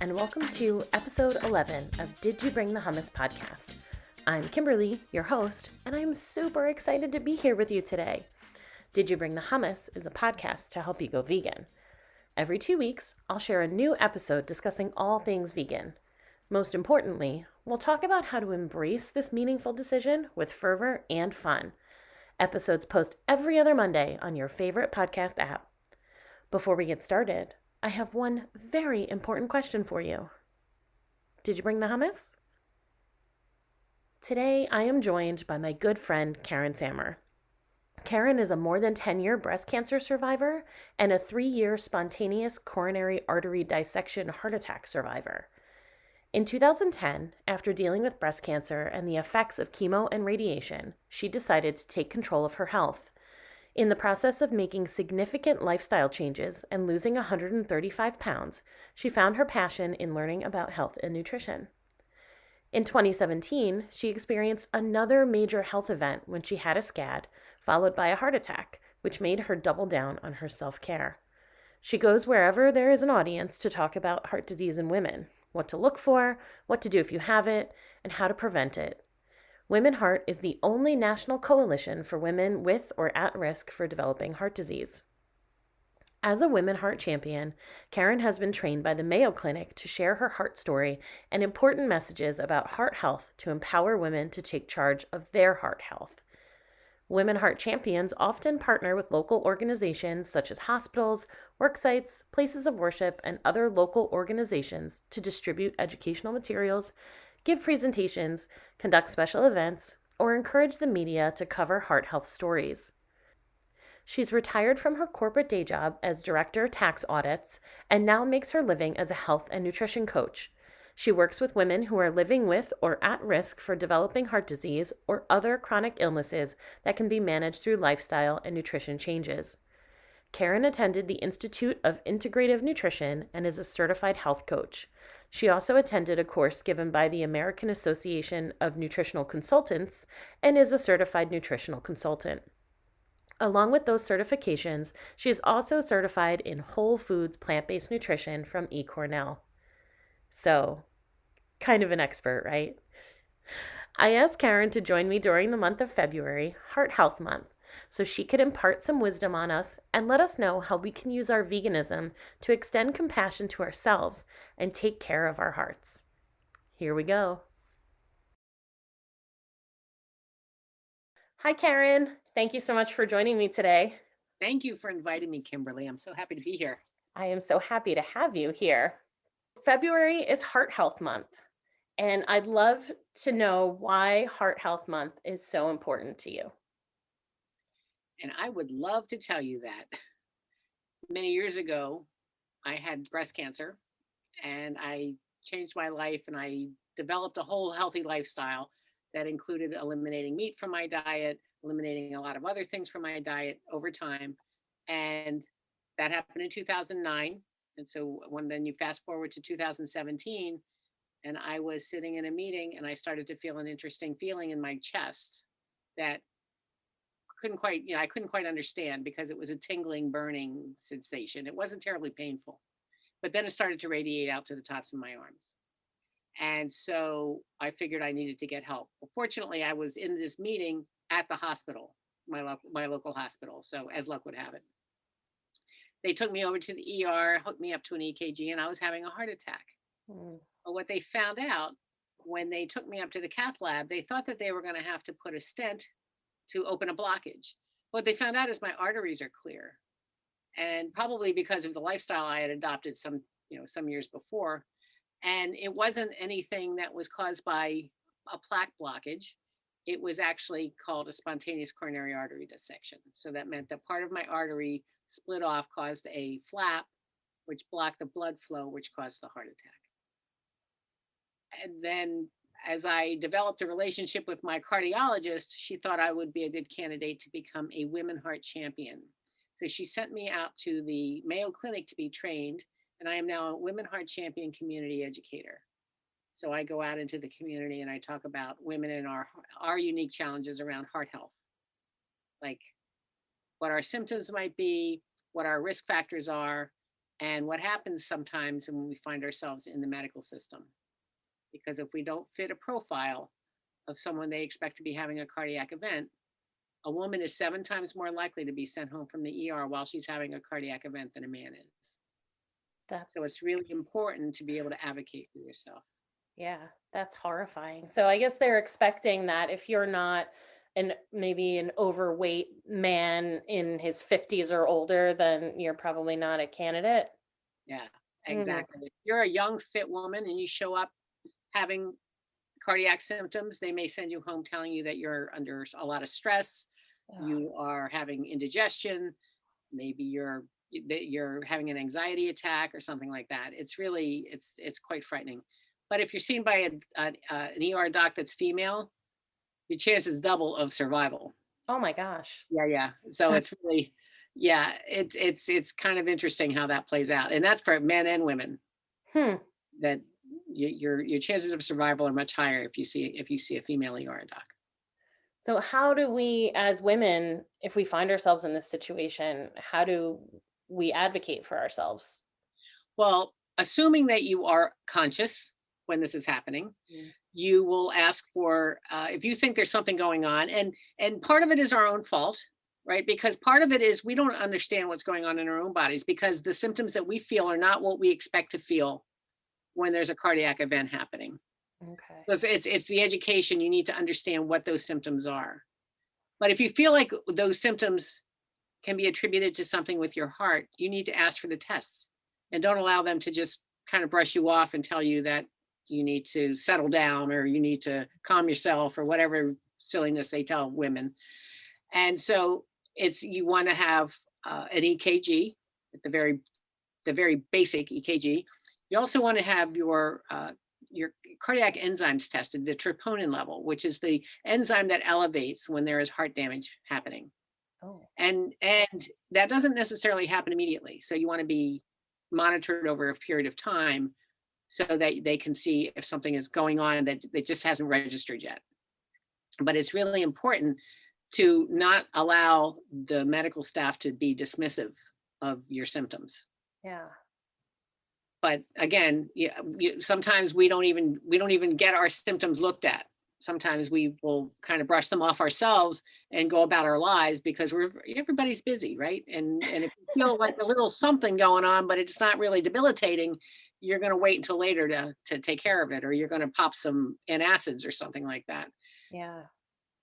and welcome to episode 11 of Did You Bring the Hummus podcast. I'm Kimberly, your host, and I'm super excited to be here with you today. Did You Bring the Hummus is a podcast to help you go vegan. Every 2 weeks, I'll share a new episode discussing all things vegan. Most importantly, we'll talk about how to embrace this meaningful decision with fervor and fun. Episodes post every other Monday on your favorite podcast app. Before we get started, I have one very important question for you. Did you bring the hummus? Today, I am joined by my good friend, Karen Sammer. Karen is a more than 10-year breast cancer survivor and a 3-year spontaneous coronary artery dissection heart attack survivor. In 2010, after dealing with breast cancer and the effects of chemo and radiation, she decided to take control of her health. In the process of making significant lifestyle changes and losing 135 pounds, she found her passion in learning about health and nutrition. In 2017, she experienced another major health event when she had a SCAD, followed by a heart attack, which made her double down on her self-care. She goes wherever there is an audience to talk about heart disease in women, what to look for, what to do if you have it, and how to prevent it. WomenHeart is the only national coalition for women with or at risk for developing heart disease. As a WomenHeart champion, Karen has been trained by the Mayo Clinic to share her heart story and important messages about heart health to empower women to take charge of their heart health. WomenHeart champions often partner with local organizations such as hospitals, work sites, places of worship, and other local organizations to distribute educational materials, give presentations, conduct special events, or encourage the media to cover heart health stories. She's retired from her corporate day job as Director Tax Audits and now makes her living as a health and nutrition coach. She works with women who are living with or at risk for developing heart disease or other chronic illnesses that can be managed through lifestyle and nutrition changes. Karen attended the Institute of Integrative Nutrition and is a certified health coach. She also attended a course given by the American Association of Nutritional Consultants and is a certified nutritional consultant. Along with those certifications, she is also certified in whole foods plant-based nutrition from eCornell. So, kind of an expert, right? I asked Karen to join me during the month of February, Heart Health Month, so she could impart some wisdom on us and let us know how we can use our veganism to extend compassion to ourselves and take care of our hearts. Here we go. Hi, Karen. Thank you so much for joining me today. Thank you for inviting me, Kimberly. I'm so happy to be here. I am so happy to have you here. February is Heart Health Month, and I'd love to know why Heart Health Month is so important to you. And I would love to tell you that many years ago, I had breast cancer and I changed my life and I developed a whole healthy lifestyle that included eliminating meat from my diet, eliminating a lot of other things from my diet over time. And that happened in 2009. And so then you fast forward to 2017, and I was sitting in a meeting and I started to feel an interesting feeling in my chest that I couldn't quite understand because it was a tingling, burning sensation. It wasn't terribly painful, but then it started to radiate out to the tops of my arms. And so I figured I needed to get help. Well, fortunately, I was in this meeting at the hospital, my local hospital. So as luck would have it, they took me over to the ER, hooked me up to an EKG, and I was having a heart attack. Mm. But what they found out when they took me up to the cath lab, they thought that they were going to have to put a stent to open a blockage. What they found out is my arteries are clear. And probably because of the lifestyle I had adopted some years before. And it wasn't anything that was caused by a plaque blockage. It was actually called a spontaneous coronary artery dissection. So that meant that part of my artery split off, caused a flap, which blocked the blood flow, which caused the heart attack. And then as I developed a relationship with my cardiologist, she thought I would be a good candidate to become a WomenHeart champion. So she sent me out to the Mayo Clinic to be trained, and I am now a WomenHeart champion community educator. So I go out into the community and I talk about women and our unique challenges around heart health, like what our symptoms might be, what our risk factors are, And what happens sometimes when we find ourselves in the medical system, because if we don't fit a profile of someone they expect to be having a cardiac event, a woman is 7 times more likely to be sent home from the ER while she's having a cardiac event than a man is. So That's, it's really important to be able to advocate for yourself. yeah, that's horrifying. So I guess they're expecting that if you're not maybe an overweight man in his 50s or older, then you're probably not a candidate. Yeah, Mm. exactly. If you're a young, fit woman and you show up having cardiac symptoms, they may send you home telling you that you're under a lot of stress, Ugh. you are having indigestion, maybe you're having an anxiety attack or something like that. It's really it's quite frightening. But if you're seen by an ER doc that's female, your chances double of survival. Oh my gosh. Yeah, yeah. So it's really, yeah, it's kind of interesting how that plays out, and that's for men and women. Hmm. That your chances of survival are much higher if you see a female ER doc. So how do we as women, if we find ourselves in this situation, how do we advocate for ourselves? Well, assuming that you are conscious when this is happening, Mm. you will ask for if you think there's something going on, and part of it is our own fault, right? Because part of it is we don't understand what's going on in our own bodies because the symptoms that we feel are not what we expect to feel when there's a cardiac event happening. Okay. So it's the education. You need to understand what those symptoms are. But if you feel like those symptoms can be attributed to something with your heart, you need to ask for the tests and don't allow them to just kind of brush you off and tell you that you need to settle down or you need to calm yourself or whatever silliness they tell women. And so it's you want to have an EKG at the very basic EKG. You also want to have your cardiac enzymes tested, the troponin level, which is the enzyme that elevates when there is heart damage happening. Oh. And that doesn't necessarily happen immediately. So you want to be monitored over a period of time so that they can see if something is going on that just hasn't registered yet. But it's really important to not allow the medical staff to be dismissive of your symptoms. Yeah. But again, yeah, sometimes we don't even get our symptoms looked at. Sometimes we will kind of brush them off ourselves and go about our lives because everybody's busy, right? And if you feel like a little something going on, but it's not really debilitating, you're going to wait until later to take care of it, or you're going to pop some antacids or something like that. Yeah.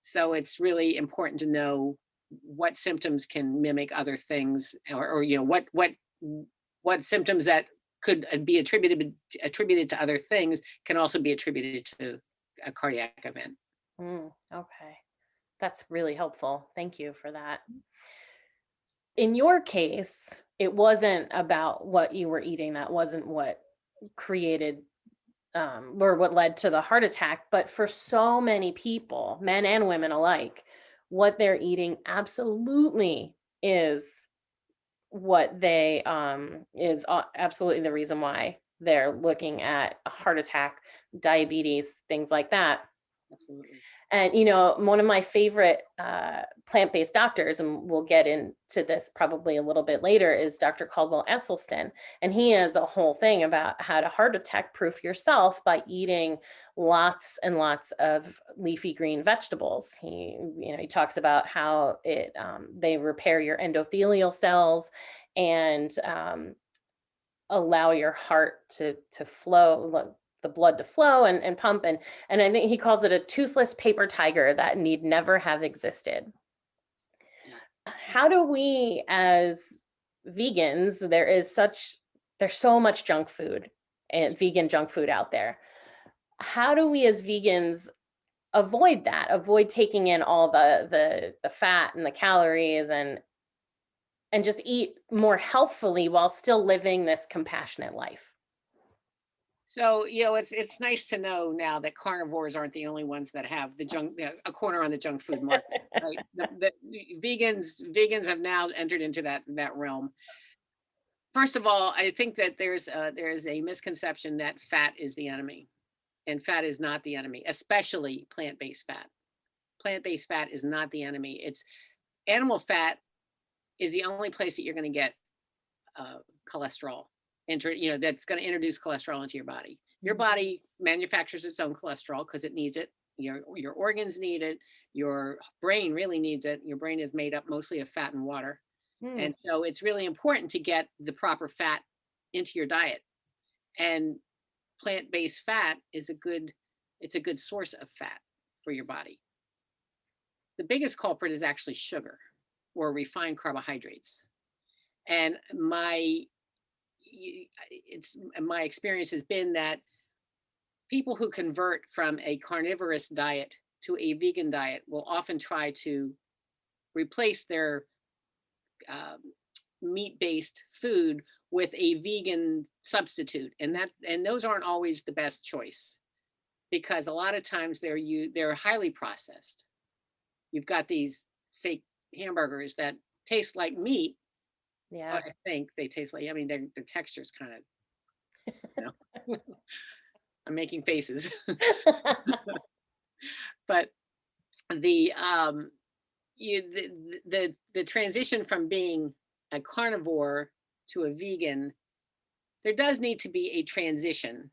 So it's really important to know what symptoms can mimic other things, or what symptoms that could be attributed to other things can also be attributed to a cardiac event. Okay. That's really helpful. Thank you for that. In your case, it wasn't about what you were eating. That wasn't what created or what led to the heart attack. But for so many people, men and women alike, what they're eating absolutely is what they is absolutely the reason why they're looking at a heart attack, diabetes, things like that. Absolutely. And one of my favorite plant-based doctors, and we'll get into this probably a little bit later, is Dr. Caldwell Esselstyn, and he has a whole thing about how to heart attack proof yourself by eating lots and lots of leafy green vegetables. He talks about how they repair your endothelial cells and allow your heart to flow, the blood to flow and pump, and I think he calls it a toothless paper tiger that need never have existed. Yeah. How do we as vegans, there's so much junk food and vegan junk food out there. How do we as vegans avoid taking in all the fat and the calories and just eat more healthfully while still living this compassionate life? So it's nice to know now that carnivores aren't the only ones that have a corner on the junk food market, right? The vegans have now entered into that realm. First of all, I think that there is a misconception that fat is the enemy, and fat is not the enemy, especially plant-based fat. Plant-based fat is not the enemy. It's animal fat is the only place that you're going to get uh, cholesterol. that's going to introduce cholesterol into your body. Your Mhm. body manufactures its own cholesterol because it needs it. Your organs need it. Your brain really needs it. Your brain is made up mostly of fat and water. Hmm. And so it's really important to get the proper fat into your diet. And plant-based fat is it's a good source of fat for your body. The biggest culprit is actually sugar or refined carbohydrates. And my experience has been that people who convert from a carnivorous diet to a vegan diet will often try to replace their um, meat-based food with a vegan substitute, and those aren't always the best choice because a lot of times they're highly processed. You've got these fake hamburgers that taste like meat, or Yeah. I think they taste like. I mean, their texture's kind of, you know. I'm making faces, but the the transition from being a carnivore to a vegan, there does need to be a transition.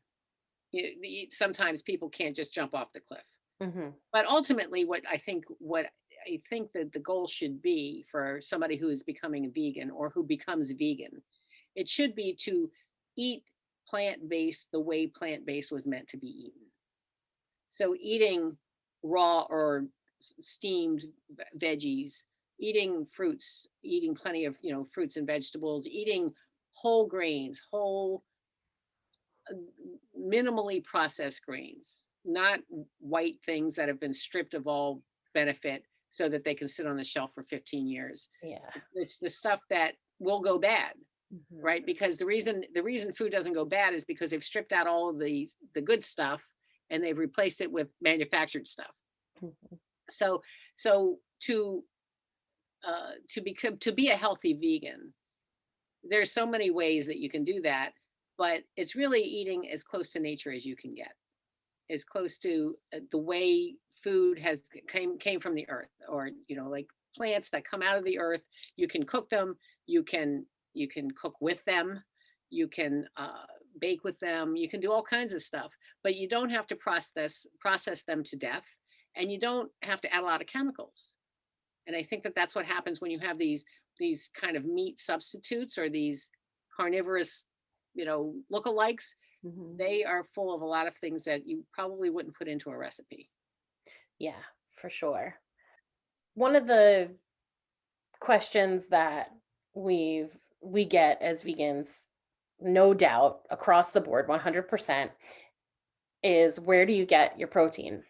Sometimes people can't just jump off the cliff. Hmm. But ultimately, what I think that the goal should be for somebody who is becoming a vegan or who becomes vegan, it should be to eat plant-based the way plant-based was meant to be eaten. So eating raw or steamed veggies, eating fruits, eating plenty of, fruits and vegetables, eating whole grains, whole uh, minimally processed grains, not white things that have been stripped of all benefit so that they can sit on the shelf for 15 years. Yeah. It's the stuff that will go bad, Hmm. right? Because the reason food doesn't go bad is because they've stripped out all of the good stuff and they've replaced it with manufactured stuff. Hmm. So so to be a healthy vegan, there's so many ways that you can do that, but it's really eating as close to nature as you can get, as close to the way food has came from the earth, or like plants that come out of the earth. You can cook them, you can cook with them, you can bake with them, you can do all kinds of stuff, but you don't have to process them to death, and you don't have to add a lot of chemicals. And I think that that's what happens when you have these kind of meat substitutes or these carnivorous, lookalikes. Hmm. They are full of a lot of things that you probably wouldn't put into a recipe. Yeah, for sure. One of the questions that we get as vegans, no doubt across the board, 100%, is where do you get your protein?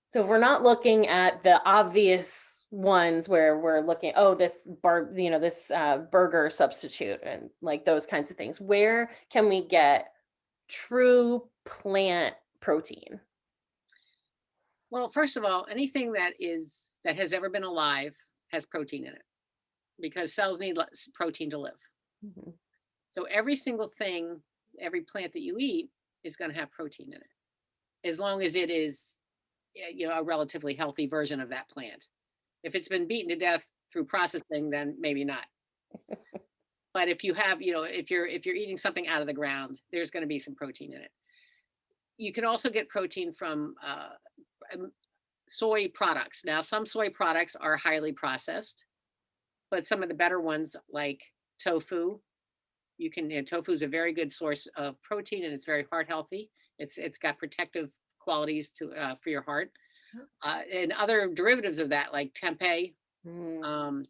So if we're not looking at the obvious ones where we're looking, oh, this burger substitute and like those kinds of things, where can we get true plant protein? Well, first of all, anything that has ever been alive has protein in it because cells need protein to live. Mhm. So every single thing, every plant that you eat is going to have protein in it, as long as it is a relatively healthy version of that plant. If it's been beaten to death through processing, then maybe not. But if you have, if you're eating something out of the ground, there's going to be some protein in it. You can also get protein from um, soy products. Now, some soy products are highly processed, but some of the better ones, like tofu, tofu is a very good source of protein, and it's very heart healthy. It's got protective qualities for your heart, and other derivatives of that, like tempeh. Mm. Um,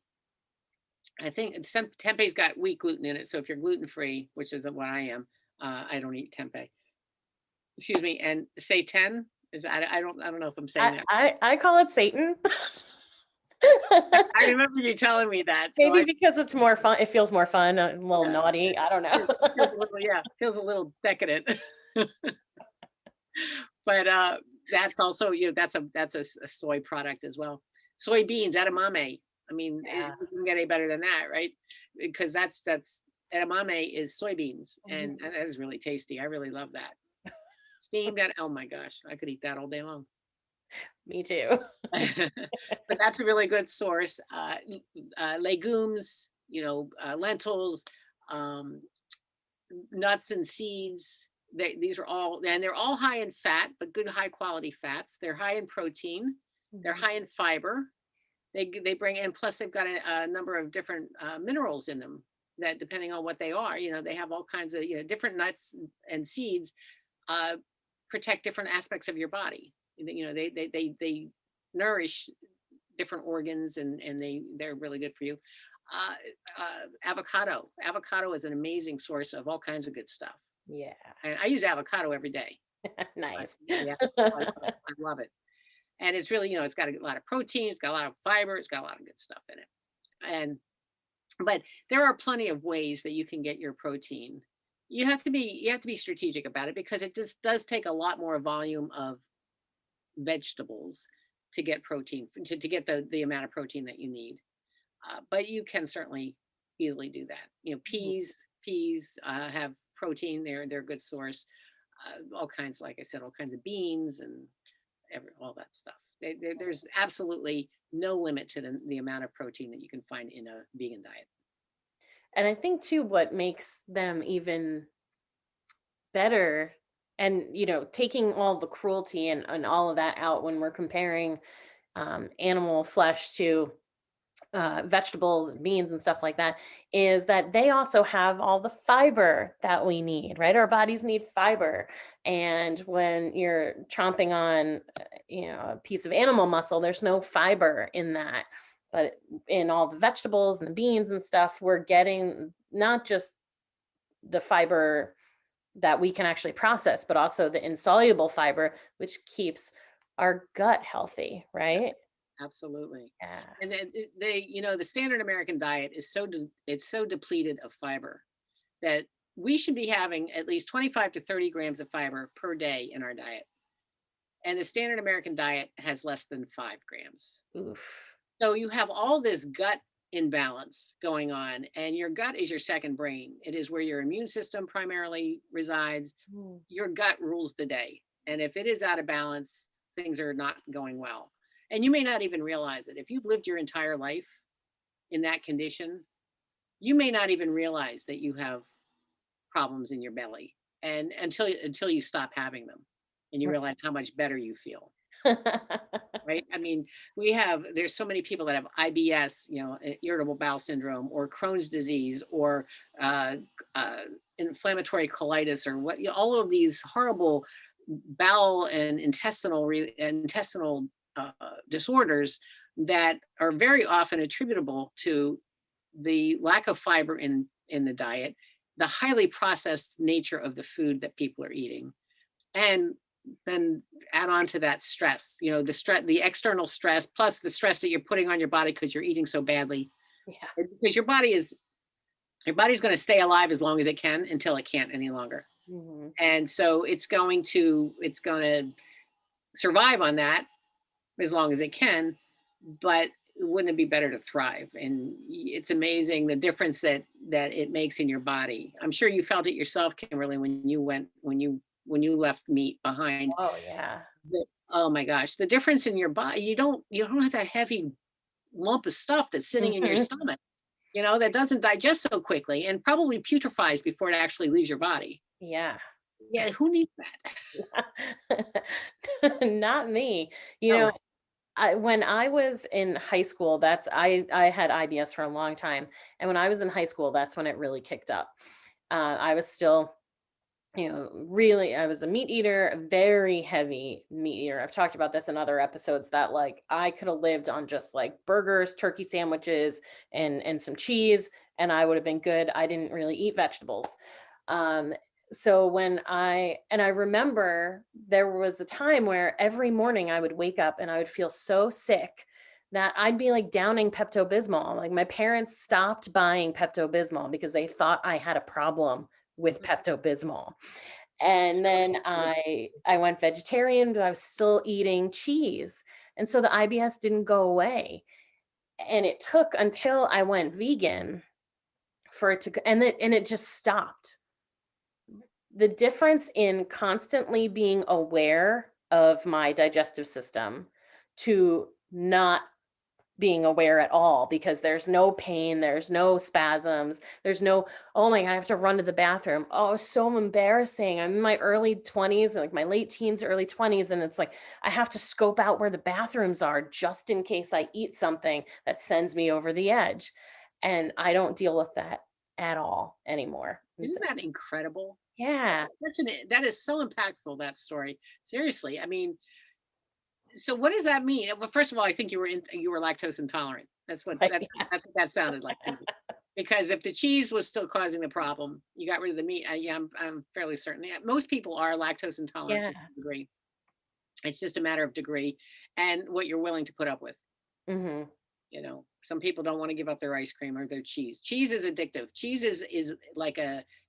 I think tempeh's got wheat gluten in it, so if you're gluten free, which isn't what I am, I don't eat tempeh. Excuse me, and seitan is I don't know if I'm saying that. I call it Satan. I remember you telling me that, so Maybe because it's more fun. It feels more fun, a little yeah, naughty. I don't know. feels a little, yeah, feels a little decadent. But that's also, that's a soy product as well. Soybeans, edamame. I mean, Yeah. it doesn't get any better than that, right? Because that's edamame is soybeans, and Mhm. that is really tasty. I really love that. Steamed at oh my gosh, I could eat that all day long. Me too. But that's a really good source. Legumes, lentils, um, nuts and seeds. These are all, and they're all high in fat, but good high quality fats. They're high in protein. They're Mhm. high in fiber. They bring in, plus they've got a number of different minerals in them that, depending on what they are, they have all kinds of, different nuts and seeds uh, protect different aspects of your body. They nourish different organs, and they're really good for you. Uh, avocado is an amazing source of all kinds of good stuff, Yeah. and I use avocado every day. Nice. Yeah, I love it. I love it. And it's really, it's got a lot of protein, it's got a lot of fiber, it's got a lot of good stuff in it. And but there are plenty of ways that you can get your protein. You have to be strategic about it, because it just does take a lot more volume of vegetables to get protein, to get the amount of protein that you need. But you can certainly easily do that. Mhm. Peas have protein. They're a good source. All kinds, like I said, all kinds of beans and all that stuff. There's absolutely no limit to the amount of protein that you can find in a vegan diet. And I think too, what makes them even better, and taking all the cruelty and all of that out when we're comparing animal flesh to vegetables and beans and stuff like that, is that they also have all the fiber that we need, right? Our bodies need fiber. And when you're chomping on, a piece of animal muscle, there's no fiber in that. But in all the vegetables and the beans and stuff, we're getting not just the fiber that we can actually process, but also the insoluble fiber, which keeps our gut healthy, Yeah, right? absolutely. Yeah. And then the standard American diet is it's so depleted of fiber that we should be having at least 25 to 30 grams of fiber per day in our diet. And the standard American diet has less than 5 grams. Oof. So you have all this gut imbalance going on, and your gut is your second brain. It is where your immune system primarily resides. Mm. Your gut rules the day. And if it is out of balance, things are not going well. And you may not even realize it. If you've lived your entire life in that condition, you may not even realize that you have problems in your belly, and until you stop having them and you realize how much better you feel. Right? I mean, there's so many people that have IBS, irritable bowel syndrome, or Crohn's disease, or uh, uh, inflammatory colitis, or all of these horrible bowel and intestinal disorders that are very often attributable to the lack of fiber in the diet, the highly processed nature of the food that people are eating, and then add on to that stress, the external stress, plus the stress that you're putting on your body because you're eating so badly. Yeah. Because your body's going to stay alive as long as it can until it can't any longer. Mhm. And so it's going to survive on that as long as it can. But wouldn't it be better to thrive? And it's amazing the difference that it makes in your body. I'm sure you felt it yourself, Kimberly, when you left meat behind. Oh, yeah. Oh my gosh, the difference in your body. You don't have that heavy lump of stuff that's sitting in your Mhm. stomach, that doesn't digest so quickly and probably putrefies before it actually leaves your body. Yeah. Yeah, who needs that? Not me. You No. know, when I was in high school, I had IBS for a long time, and when I was in high school, that's when it really kicked up. I was still, really, I was a meat eater, a very heavy meat eater. I've talked about this in other episodes that like I could have lived on just like burgers, turkey sandwiches, and some cheese, and I would have been good. I didn't really eat vegetables. Um, so I remember there was a time where every morning I would wake up and I would feel so sick that I'd be like downing Pepto Bismol. Like my parents stopped buying Pepto Bismol because they thought I had a problem with Pepto Bismol. And then I went vegetarian, but I was still eating cheese. And so the IBS didn't go away. And it took until I went vegan for it to and it just stopped. The difference in constantly being aware of my digestive system to not being aware at all, because there's no pain, there's no spasms, there's no, oh my God, I have to run to the bathroom. Oh, it's so embarrassing. I'm in my early 20s, like my late teens, early 20s, and it's like I have to scope out where the bathrooms are just in case I eat something that sends me over the edge. And I don't deal with that at all anymore. Isn't that incredible? That Yeah. is that is so impactful, that story. Seriously. I mean, so what does that mean? Well, first of all, I think you were lactose intolerant. That's what that sounded like to me. Because if the cheese was still causing the problem, you got rid of the meat. Yeah, I'm fairly certain. Yeah, most people are lactose intolerant to Yeah. some degree. It's just a matter of degree and what you're willing to put up with. Hmm. Some people don't want to give up their ice cream or their cheese. Cheese is addictive. Cheese is like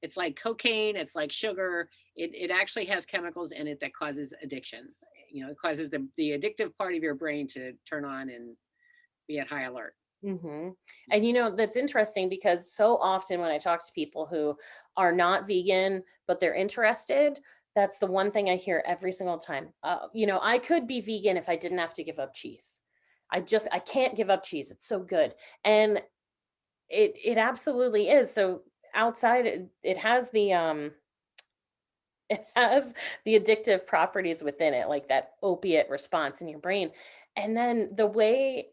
it's like cocaine. It's like sugar. It actually has chemicals in it that causes addiction. It causes the addictive part of your brain to turn on and be at high alert. Hmm. And that's interesting, because so often when I talk to people who are not vegan, but they're interested, that's the one thing I hear every single time. I could be vegan if I didn't have to give up cheese. I can't give up cheese. It's so good. And it absolutely is. So outside it has it has the addictive properties within it, like that opiate response in your brain. And then the way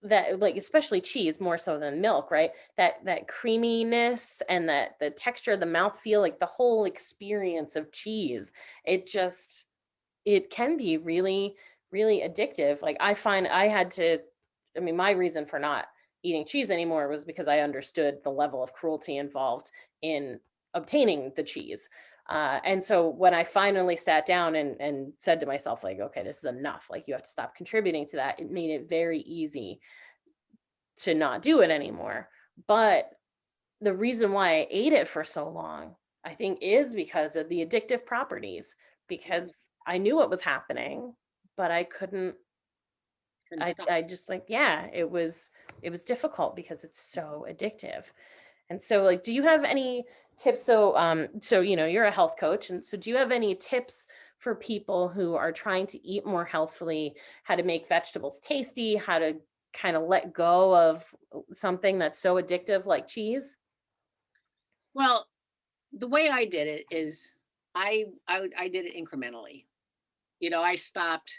that, like, especially cheese more so than milk, right? That creaminess and that the texture, the mouth feel, like the whole experience of cheese, it just it can be really, really addictive. Like, I find I had to, I mean, my reason for not eating cheese anymore was because I understood the level of cruelty involved in obtaining the cheese. And so when I finally sat down and said to myself, like, okay, this is enough, like, you have to stop contributing to that, it made it very easy to not do it anymore. But the reason why I ate it for so long, I think, is because of the addictive properties, because Yeah, I knew what was happening, but I couldn't, couldn't stop. I just, like, yeah, it was difficult because it's so addictive. And so, like, do you have any tips? So you're a health coach, and so do you have any tips for people who are trying to eat more healthfully, how to make vegetables tasty, how to kind of let go of something that's so addictive like cheese? Well, the way I did it is I did it incrementally. I stopped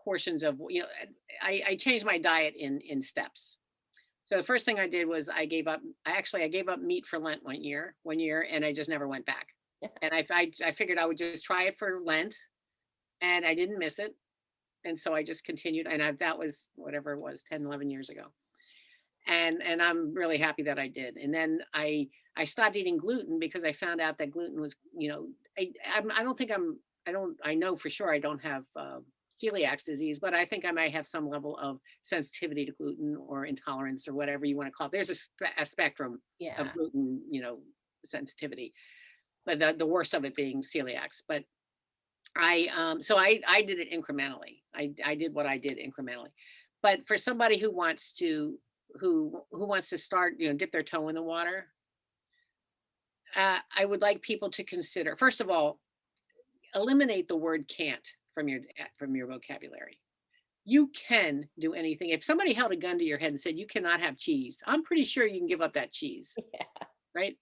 portions of I changed my diet in steps. So the first thing I did was I gave up meat for Lent one year, and I just never went back. And I figured I would just try it for Lent, and I didn't miss it. And so I just continued, and that was whatever it was, 10, 11 years ago. And I'm really happy that I did. And then I stopped eating gluten because I found out that gluten was, I don't think I know for sure I don't have celiac disease, but I think I might have some level of sensitivity to gluten or intolerance or whatever you want to call it. There's a spectrum of Yeah. gluten, sensitivity, but the worst of it being celiacs. But I did it incrementally. I did what I did incrementally. But for somebody who wants to start, dip their toe in the water, I would like people to consider, first of all, eliminate the word can't from your vocabulary. You can do anything. If somebody held a gun to your head and said you cannot have cheese, I'm pretty sure you can give up that cheese, right?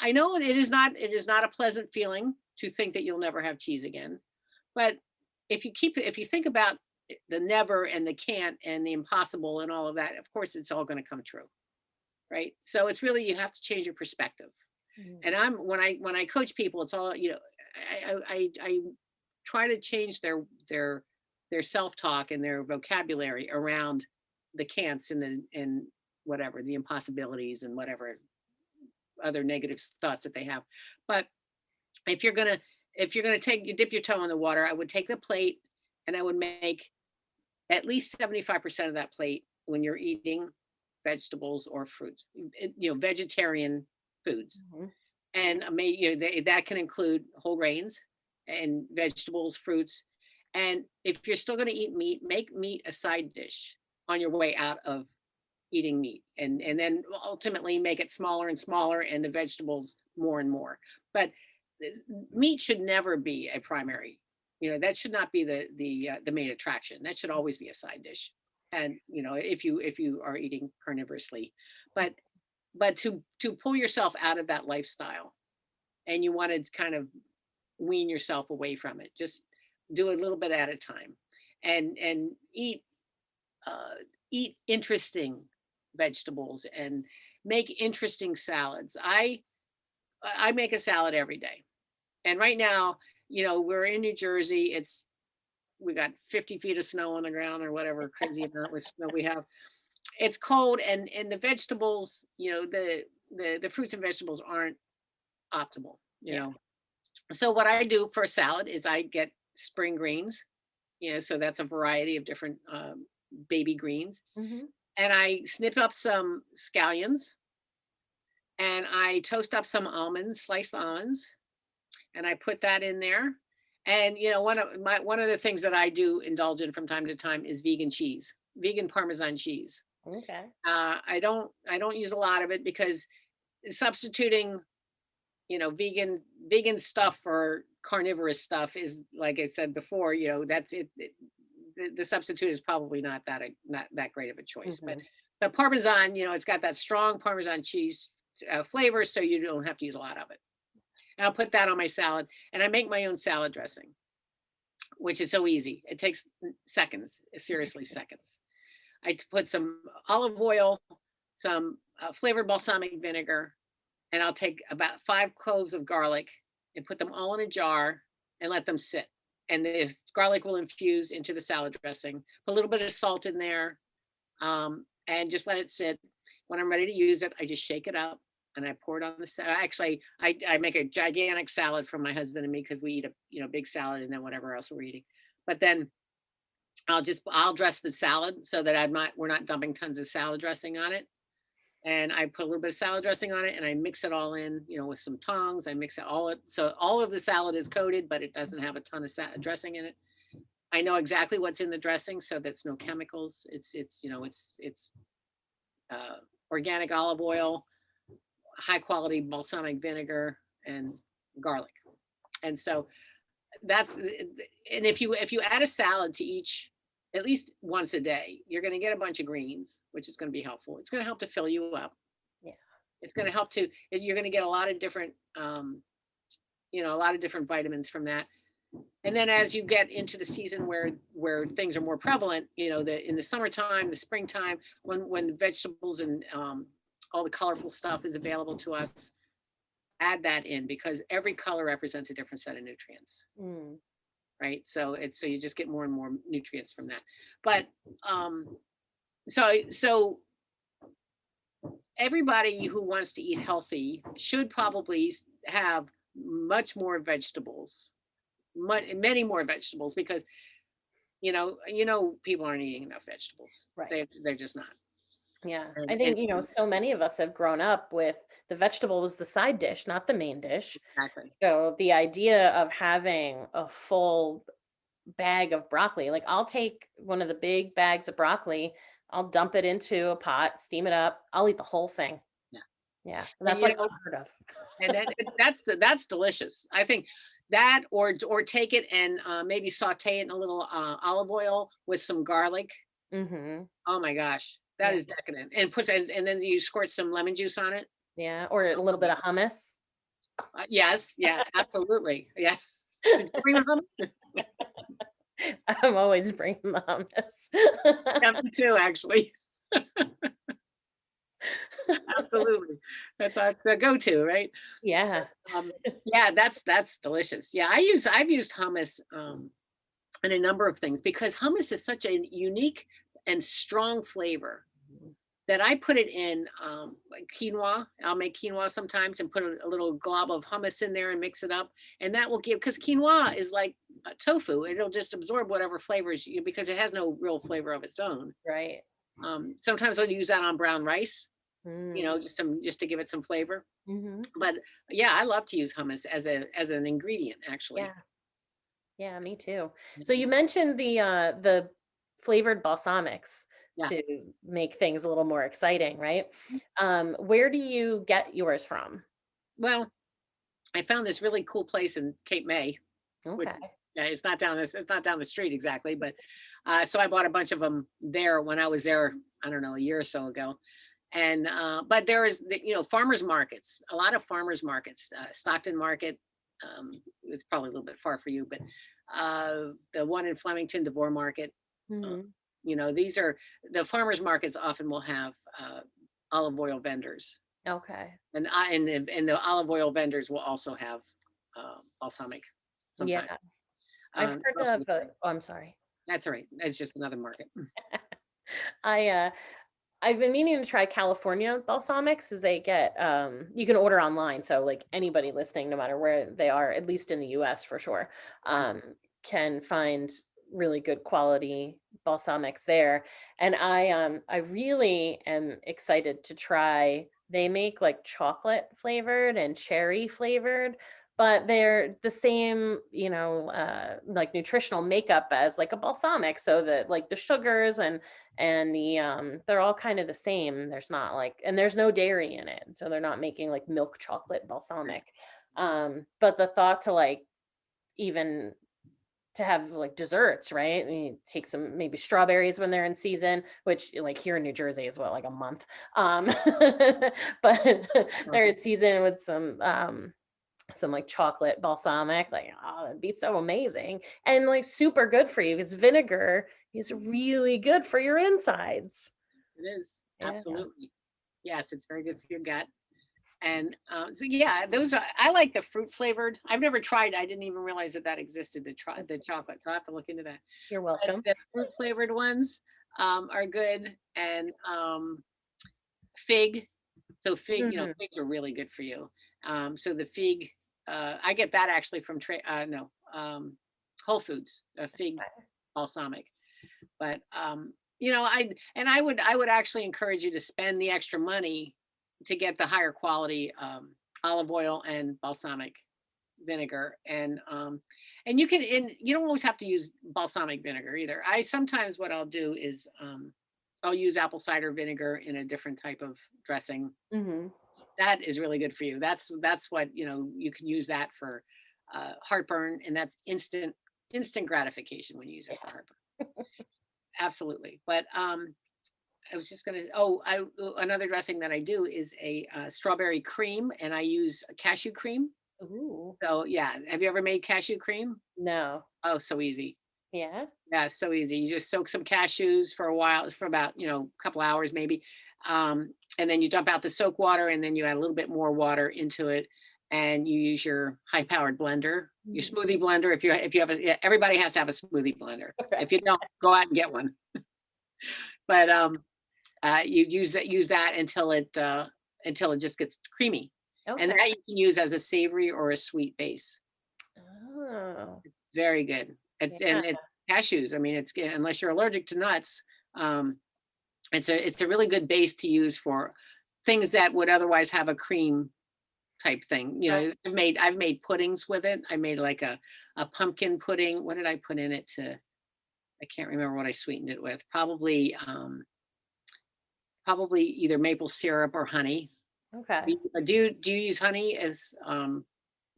I know it is not a pleasant feeling to think that you'll never have cheese again. But if you think about the never and the can't and the impossible and all of that, of course it's all going to come true, right? So it's really, you have to change your perspective. Mm. And when I coach people, it's all, I try to change their self-talk and their vocabulary around the can'ts and whatever, the impossibilities and whatever other negative thoughts that they have. But if you're gonna dip your toe in the water, I would take the plate and I would make at least 75% of that plate when you're eating vegetables or fruits, vegetarian foods. Mhm. And that can include whole grains and vegetables, fruits. And if you're still going to eat meat, make meat a side dish on your way out of eating meat, and then ultimately make it smaller and smaller, and the vegetables more and more. But meat should never be a primary. That should not be the main attraction. That should always be a side dish. and if you are eating carnivorously, but to pull yourself out of that lifestyle, and you want to kind of wean yourself away from it, just do a little bit at a time, and uh, eat interesting vegetables and make interesting salads. I make a salad every day, and right now, we're in New Jersey. We got 50 feet of snow on the ground or whatever crazy amount with snow we have. It's cold, and the vegetables, the fruits and vegetables aren't optimal. Yeah. So what I do for a salad is I get spring greens. So that's a variety of different baby greens, Hmm. and I snip up some scallions, and I toast up some almonds, sliced almonds, and I put that in there. And one of the things that I do indulge in from time to time is vegan cheese, vegan Parmesan cheese. Okay. I don't use a lot of it because substituting, vegan stuff for carnivorous stuff is, like I said before, that's it. The substitute is probably not that great of a choice. But Hmm. the Parmesan, it's got that strong Parmesan cheese flavor, so you don't have to use a lot of it. And I'll put that on my salad, and I make my own salad dressing, which is so easy. It takes seconds, seriously seconds. Put some olive oil, some flavored balsamic vinegar, and I'll take about 5 cloves of garlic and put them all in a jar and let them sit. And the garlic will infuse into the salad dressing. Put a little bit of salt in there, and just let it sit. When I'm ready to use it, I just shake it up and I pour it on the salad. Actually, I make a gigantic salad for my husband and me because we eat a big salad and then whatever else we're eating. But then I'll dress the salad so that we're not dumping tons of salad dressing on it. And I put a little bit of salad dressing on it, and I mix it all in, with some tongs. I mix it so all of the salad is coated, but it doesn't have a ton of dressing in it. I know exactly what's in the dressing, so that's no chemicals. It's uh, organic olive oil, high quality balsamic vinegar, and garlic. And so that's and if you add a salad to each at least once a day, you're going to get a bunch of greens, which is going to be helpful. It's going to help to fill you up. Yeah. It's going to help to you're going to get a lot of different vitamins from that. And then as you get into the season where things are more prevalent, in the summertime, the springtime, when vegetables and all the colorful stuff is available to us, add that in because every color represents a different set of nutrients. Mm. Right, so you just get more and more nutrients from that. But so everybody who wants to eat healthy should probably have much more vegetables, many more vegetables, because people aren't eating enough vegetables. Right. They're just not. Yeah. I And think, so many of us have grown up with the vegetable was the side dish, not the main dish. exactly. So the idea of having a full bag of broccoli, like I'll take one of the big bags of broccoli, I'll dump it into a pot, steam it up, I'll eat the whole thing. Yeah. Yeah. And And that's like unheard of. and that's delicious. I think that, or take it and maybe saute it in a little olive oil with some garlic. Mm-hmm. Oh my gosh, that Yeah. is decadent. And then you squirt some lemon juice on it. Yeah. Or a little bit of hummus. Yes, yeah, absolutely. Yeah. Did you bring the hummus? I'm always bringing the Yeah, hummus. me too, actually. Absolutely. That's the go-to, right? Yeah. Um, yeah, that's delicious. Yeah, I've used hummus in a number of things because hummus is such a unique and strong flavor that I put it in like quinoa. I'll make quinoa sometimes and put a little glob of hummus in there and mix it up. And that will because quinoa is like tofu. It'll just absorb whatever flavors because it has no real flavor of its own. Right. Sometimes I'll use that on brown rice, Mm. just to give it some flavor. Hmm. But yeah, I love to use hummus as an ingredient actually. Yeah. Yeah, me too. So you mentioned the flavored balsamics Yeah. to make things a little more exciting, right? Where do you get yours from? Well, I found this really cool place in Cape May, which Okay. Yeah, it's not down the street exactly, but so I bought a bunch of them there when I was there, I don't know, a year or so ago. And but there is farmers markets, a lot of farmers markets, Stockton Market. It's probably a little bit far for you, but the one in Flemington, Devore Market. Uh, Hmm. these are the farmers markets often will have olive oil vendors, Okay. and the olive oil vendors will also have balsamic sometimes. Yeah. I've heard Also, of, oh, I'm sorry. that's all right. It's just another market. I I've been meaning to try California balsamics as they get you can order online, so like anybody listening, no matter where they are, at least in the US for sure, um can find really good quality balsamics there. And I really am excited to try, they make like chocolate flavored and cherry flavored, but they're the same, like nutritional makeup as like a balsamic, so that like the sugars and they're all kind of the same. There's not like, and there's no dairy in it, so they're not making like milk chocolate balsamic. But the thought to like, even to have like desserts, right? And you take some maybe strawberries when they're in season, which like here in New Jersey is what, like a month. But they're in season with some like chocolate balsamic, like, oh, that'd be so amazing. And like super good for you because vinegar is really good for your insides. It is Yeah. absolutely. Yes, it's very good for your gut. And so yeah, those are, I like the fruit flavored. I've never tried. I didn't even realize that that existed. The chocolate. So I have to look into that. You're But welcome. the fruit flavored ones are good. And fig. So fig, Mhm. figs are really good for you. So the fig, I get that actually from no, Whole Foods, a fig balsamic. But I would actually encourage you to spend the extra money to get the higher quality olive oil and balsamic vinegar. And you don't always have to use balsamic vinegar either. I sometimes what I'll do is I'll use apple cider vinegar in a different type of dressing. Mhm. That is really good for you. That's what you can use that for heartburn, and that's instant gratification when you use it for heartburn. Absolutely. But I was just gonna. Oh, another dressing that I do is a strawberry cream, and I use cashew cream. Ooh. So yeah, have you ever made cashew cream? No. Oh, so easy. Yeah. Yeah, so easy. You just soak some cashews for a while, for about a couple hours maybe, and then you dump out the soak water, and then you add a little bit more water into it, and you use your high-powered blender, your Mhm. smoothie blender. If you have a, yeah, everybody has to have a smoothie blender. Okay. If you don't, go out and get one. But you use that until it just gets creamy, and Okay. that you can use as a savory or a sweet base. Oh. Very good. Yeah. It's cashews. I mean, unless you're allergic to nuts, um, it's a really good base to use for things that would otherwise have a cream type thing. Right. I've made puddings with it. I made like a pumpkin pudding. What did I put in it to? I can't remember what I sweetened it with. Probably either maple syrup or honey. Okay. Do you use honey as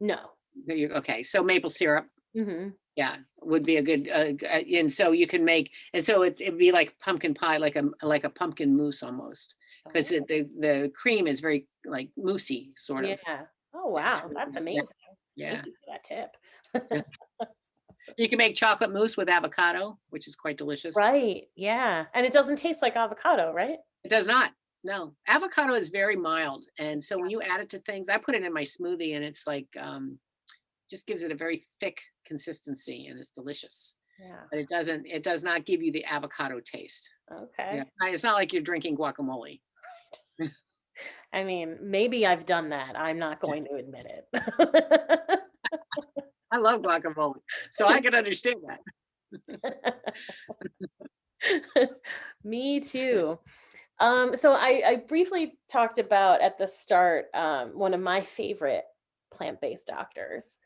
No. okay, so maple syrup, Mhm. yeah, would be a good and so you can make, and so it'd be like pumpkin pie, like a pumpkin mousse almost, because Oh. the cream is very like moussey sort of. Yeah. Oh, Yeah, it's wow. really That's good. Yeah, amazing. Thank yeah. you for that tip. Yeah. Awesome. You can make chocolate mousse with avocado, which is quite delicious. Right. Yeah. And it doesn't taste like avocado, right? It does not. No, avocado is very mild, and so when you add it to things, I put it in my smoothie, and it's like just gives it a very thick consistency, and it's delicious. Yeah. But it does not give you the avocado taste. Yeah, Okay. it's not like you're drinking guacamole. I mean, maybe I've done that. I'm not going to admit it. I love guacamole, so I can understand that. Me too. So I briefly talked about at the start, one of my favorite plant-based doctors.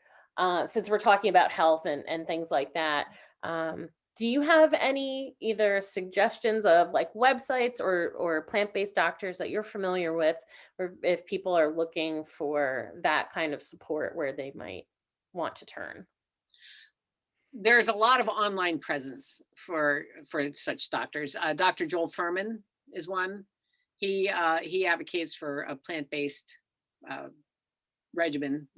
Since we're talking about health and things like that, do you have any either suggestions of like websites or plant-based doctors that you're familiar with, or if people are looking for that kind of support where they might want to turn? there's a lot of online presence for such doctors. Dr. Joel Furman is one. He advocates for a plant-based uh, regimen,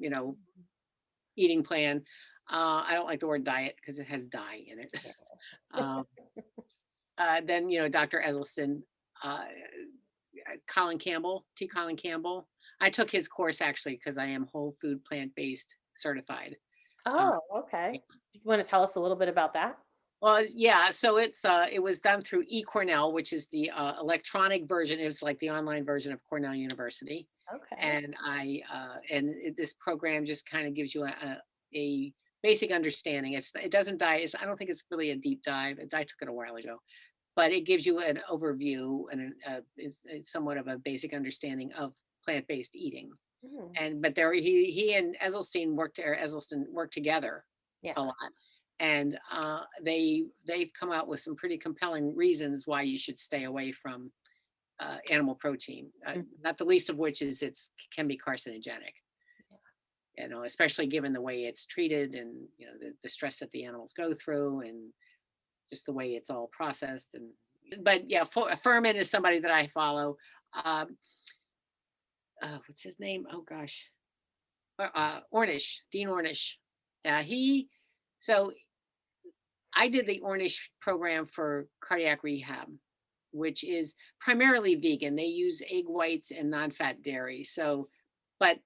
eating plan. I don't like the word diet because it has dye in it. Um, then Dr. Esselstyn, uh, Colin Campbell, T. Colin Campbell. I took his course actually because I am whole food plant-based certified. Uh, Oh, okay. You want to tell us a little bit about that? well, yeah, so it was done through eCornell, which is the electronic version. It was like the online version of Cornell University, Okay. and this program just kind of gives you a basic understanding. It doesn't dive. I don't think it's really a deep dive. I took it a while ago, but it gives you an overview and it's somewhat of a basic understanding of plant-based eating. Mm, And but there he and Esselstyn worked together yeah. a lot, and they've come out with some pretty compelling reasons why you should stay away from animal protein. Mhm. Not the least of which is can be carcinogenic. Yeah. Especially given the way it's treated and the stress that the animals go through and just the way it's all processed. And but yeah, Furman is somebody that I follow. Um, what's his name? Oh gosh, Ornish, Dean Ornish. He so I did the Ornish program for cardiac rehab, which is primarily vegan. They use egg whites and non-fat dairy. So, but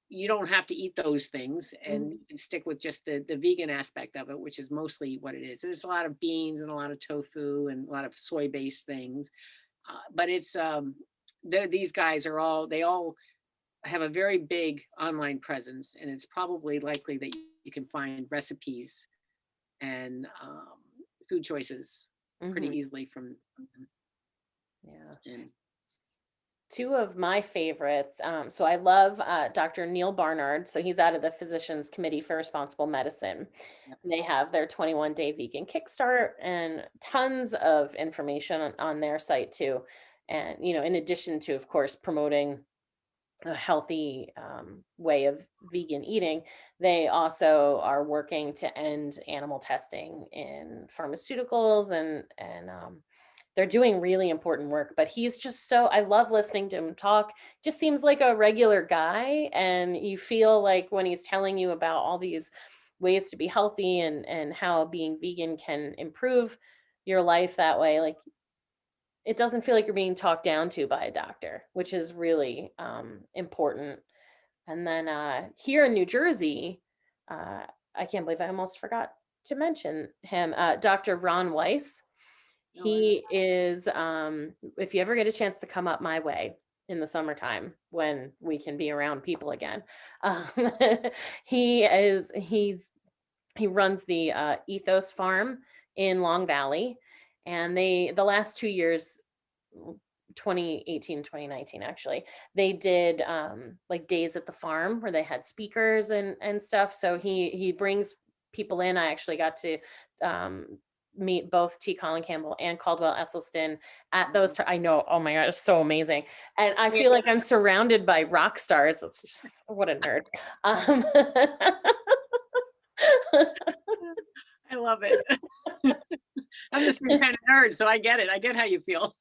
you don't have to eat those things and you Mhm. can stick with just the vegan aspect of it, which is mostly what it is. There's a lot of beans and a lot of tofu and a lot of soy-based things. But these guys they all have a very big online presence, and it's probably likely that you can find recipes and food choices pretty Mhm. easily from Yeah. and Two of my favorites. So I love Dr. Neil Barnard. So he's out of the Physicians Committee for Responsible Medicine. yep. They have their 21-day vegan kickstart and tons of information on their site too. And, in addition to, of course, promoting a healthy way of vegan eating, they also are working to end animal testing in pharmaceuticals and they're doing really important work. But he's just I love listening to him talk. Just seems like a regular guy, and you feel like when he's telling you about all these ways to be healthy and how being vegan can improve your life that way, like it doesn't feel like you're being talked down to by a doctor, which is really important. And then here in New Jersey, uh, I can't believe I almost forgot to mention him, Dr. Ron Weiss. No, I don't. He is, if you ever get a chance to come up my way in the summertime when we can be around people again, um, he runs the Ethos Farm in Long Valley, and the last 2 years, 2018, 2019, actually, they did like days at the farm where they had speakers and stuff. So he brings people in. I actually got to um, meet both T. Colin Campbell and Caldwell Esselstyn at those. I know, oh my god, it's so amazing, and I Yeah, feel like I'm surrounded by rock stars. It's just, what a nerd. Um, I love it. I'm the same kind of nerd, so I get it. I get how you feel.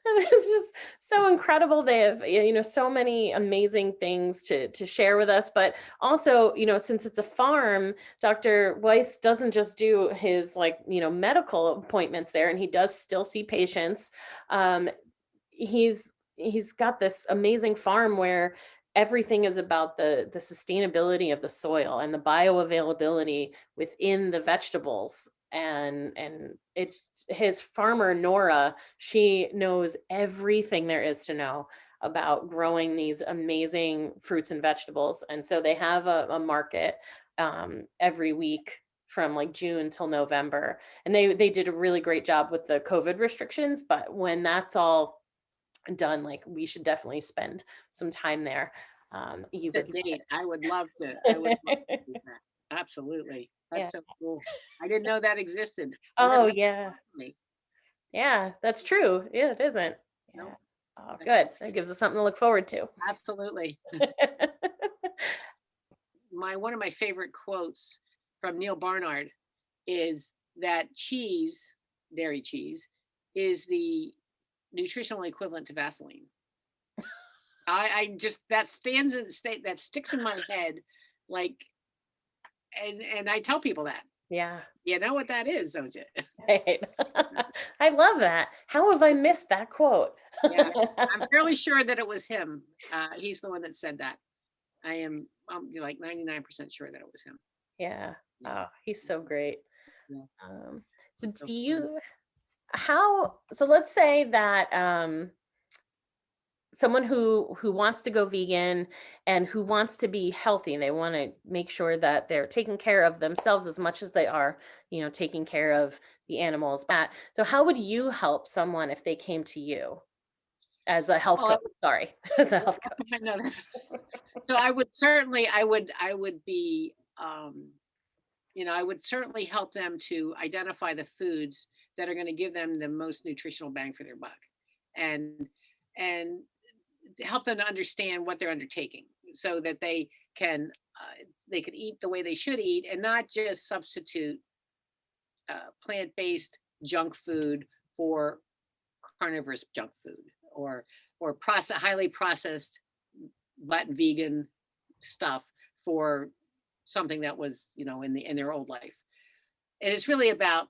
It's just so incredible. They have, so many amazing things to share with us. But also, since it's a farm, Dr. Weiss doesn't just do his medical appointments there, and he does still see patients. Um, he's got this amazing farm where everything is about the sustainability of the soil and the bioavailability within the vegetables, and it's his farmer Nora. She knows everything there is to know about growing these amazing fruits and vegetables, and so they have a market every week from like June till November, and they did a really great job with the COVID restrictions. But when that's all done, like we should definitely spend some time there. You To would date, I would love love to. I would love to it. do that. Absolutely. Yeah. That's so cool. I didn't know that existed. Where's Oh that yeah. from me? Yeah, that's true. Yeah, it isn't. Yeah. No, Oh, good. That gives us something to look forward to. absolutely. My one of my favorite quotes. from Neil Barnard is that cheese, dairy cheese, is the nutritional equivalent to Vaseline. I just that stands in state that sticks in my head, like, and I tell people that. Yeah. You know what that is, don't you? Right. I love that. How have I missed that quote? Yeah, I'm fairly sure that it was him. He's the one that said that. I am like 99% sure that it was him. Yeah. Yeah, Oh, he's so great. yeah. Um, so So do fun. you so let's say that someone who wants to go vegan and who wants to be healthy, and they want to make sure that they're taking care of themselves as much as they are, taking care of the animals. So how would you help someone if they came to you as a health Well, coach? Sorry, as a well, health coach. I know that's so I would certainly I would be I would certainly help them to identify the foods that are going to give them the most nutritional bang for their buck, and and help them to understand what they're undertaking so that they can eat the way they should eat and not just substitute plant-based junk food for carnivorous junk food or highly processed but vegan stuff for something that was in their old life. And it's really about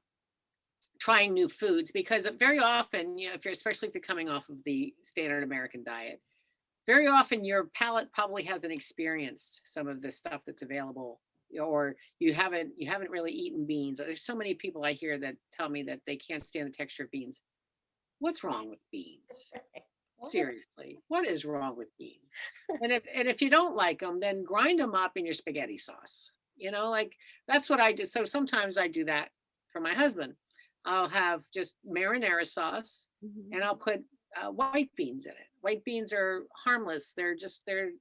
trying new foods because very often, especially if you're coming off of the standard American diet, very often your palate probably hasn't experienced some of this stuff that's available, or you haven't really eaten beans. There's so many people I hear that tell me that they can't stand the texture of beans. What's wrong with beans? Seriously, what is wrong with beans? And if you don't like them, then grind them up in your spaghetti sauce. Like that's what I do. So sometimes I do that for my husband. I'll have just marinara sauce, Mhm. and I'll put white beans in it. White beans are harmless. They're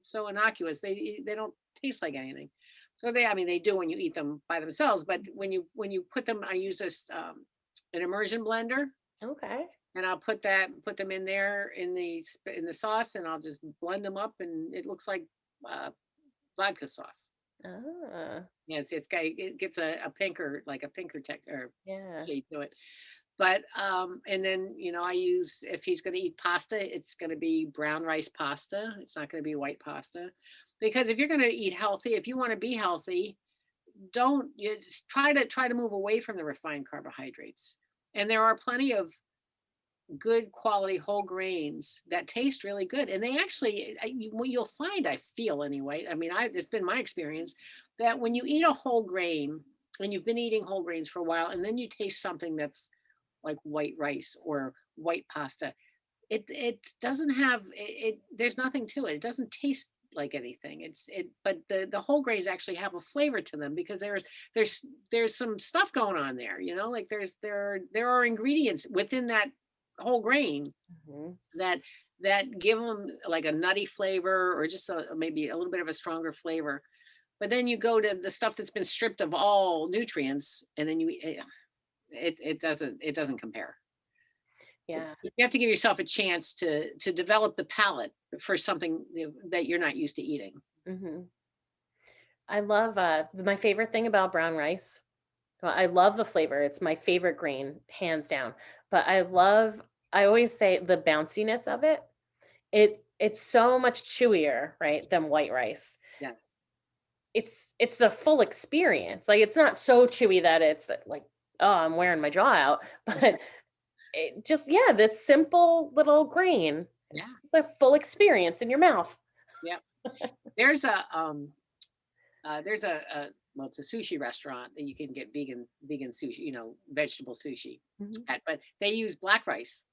so innocuous. They don't taste like anything. So I mean, they do when you eat them by themselves. But when you put them, I use this an immersion blender, Okay. and I'll put them in there in the sauce, and I'll just blend them up, and it looks like uh, vodka sauce. Ah, Yeah, it gets like a pinker tech or yeah. shade to it. But and then I use if he's going to eat pasta, it's going to be brown rice pasta. It's not going to be white pasta, because if you're going to eat healthy, if you want to be healthy, don't you just try to move away from the refined carbohydrates. And there are plenty of good quality whole grains that taste really good, and they actually what you'll find, I feel anyway, I mean, it's been my experience that when you eat a whole grain and you've been eating whole grains for a while, and then you taste something that's like white rice or white pasta, it doesn't have there's nothing to it. It doesn't taste like anything. But the whole grains actually have a flavor to them because there's some stuff going on there, like there are ingredients within that whole grain Mhm. that give them like a nutty flavor or just maybe a little bit of a stronger flavor. But then you go to the stuff that's been stripped of all nutrients, and then it doesn't compare. Yeah. You have to give yourself a chance to develop the palate for something that you're not used to eating. Hmm. I love my favorite thing about brown rice. Well, I love the flavor. It's my favorite grain, hands down. But I always say the bounciness of it. It's so much chewier, right, than white rice. Yes. It's a full experience. Like it's not so chewy that it's like, oh, I'm wearing my jaw out, but it just, yeah, this simple little grain. Yeah. It's just a full experience in your mouth. Yeah. There's a well, it's a sushi restaurant that you can get vegan sushi, vegetable sushi Mhm. at, but they use black rice.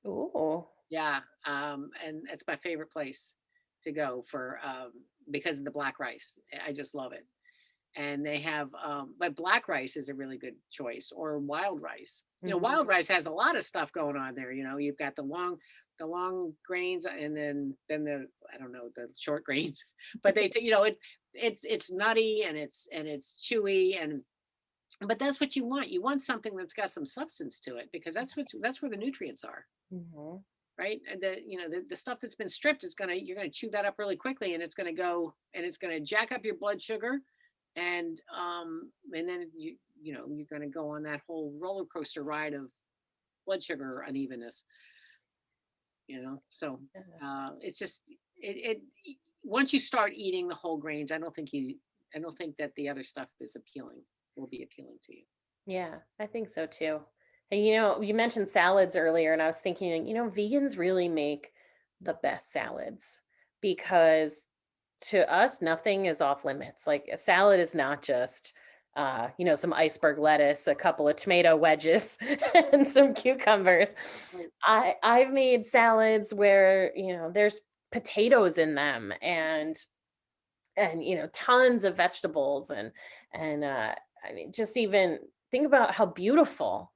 Ooh. Yeah. And it's my favorite place to go for because of the black rice. I just love it. And they have but black rice is a really good choice, or wild rice. Mhm. Wild rice has a lot of stuff going on there. You've got the long grains, and then the I don't know, the short grains, but it's nutty, and it's chewy, and but that's what you want. You want something that's got some substance to it, because that's where the nutrients are. Mhm. Right. And the stuff that's been stripped you're gonna chew that up really quickly, and it's gonna jack up your blood sugar, And then you're going to go on that whole roller coaster ride of blood sugar unevenness. So Yeah. it's just it once you start eating the whole grains, I don't think that the other stuff is appealing will be appealing to you. Yeah, I think so too. And you mentioned salads earlier, and I was thinking, vegans really make the best salads because to us, nothing is off limits. Like a salad is not just, some iceberg lettuce, a couple of tomato wedges, and some cucumbers. Right. I've made salads where, there's potatoes in them and tons of vegetables and I mean just even think about how beautiful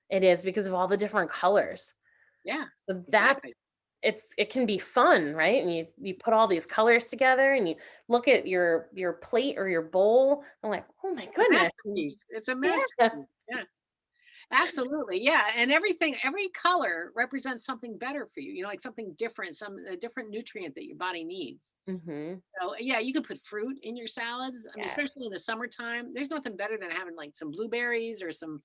it is because of all the different colors. Yeah, So that's exactly. it can be fun, right? And you put all these colors together and you look at your plate or your bowl. I'm like, oh my A goodness. masterpiece. It's a Yeah. masterpiece. Yeah. Absolutely. Yeah. And every color represents something better for you, like something different, a different nutrient that your body needs. Hmm. So yeah, you can put fruit in your salads. I mean, Yes. especially in the summertime, there's nothing better than having like some blueberries or some